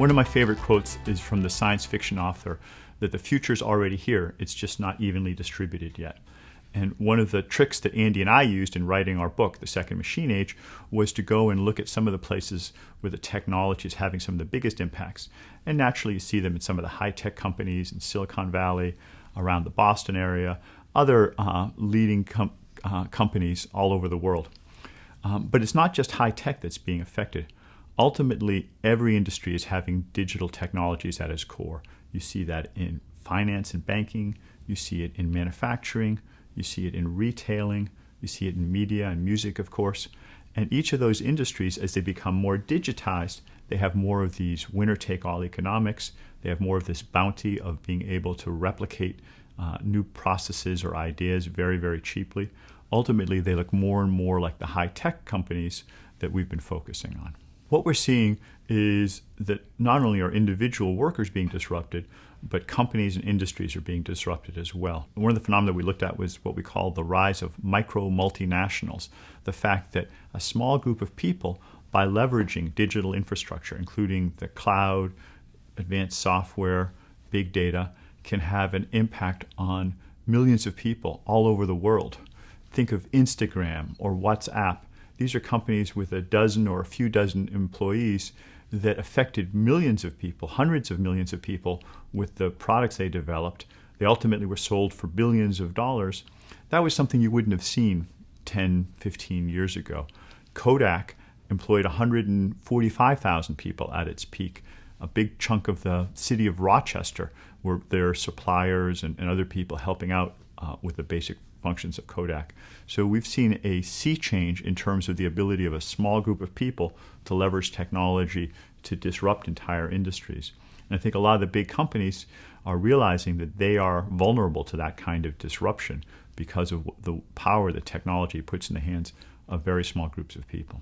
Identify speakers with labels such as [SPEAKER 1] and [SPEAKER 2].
[SPEAKER 1] One of my favorite quotes is from the science fiction author that the future's already here, it's just not evenly distributed yet. And one of the tricks that Andy and I used in writing our book, The Second Machine Age, was to go and look at some of the places where the technology is having some of the biggest impacts. And naturally, you see them in some of the high-tech companies in Silicon Valley, around the Boston area, other leading companies all over the world. But it's not just high-tech that's being affected. Ultimately, every industry is having digital technologies at its core. You see that in finance and banking, you see it in manufacturing, you see it in retailing, you see it in media and music, of course. And each of those industries, as they become more digitized, they have more of these winner-take-all economics. They have more of this bounty of being able to replicate new processes or ideas very, very cheaply. Ultimately, they look more and more like the high-tech companies that we've been focusing on. What we're seeing is that not only are individual workers being disrupted, but companies and industries are being disrupted as well. One of the phenomena we looked at was what we call the rise of micro-multinationals, the fact that a small group of people, by leveraging digital infrastructure, including the cloud, advanced software, big data, can have an impact on millions of people all over the world. Think of Instagram or WhatsApp. These are companies with a dozen or a few dozen employees that affected millions of people, hundreds of millions of people with the products they developed. They ultimately were sold for billions of dollars. That was something you wouldn't have seen 10, 15 years ago. Kodak employed 145,000 people at its peak. A big chunk of the city of Rochester were their suppliers and other people helping out with the basic functions of Kodak. So we've seen a sea change in terms of the ability of a small group of people to leverage technology to disrupt entire industries. And I think a lot of the big companies are realizing that they are vulnerable to that kind of disruption because of the power that technology puts in the hands of very small groups of people.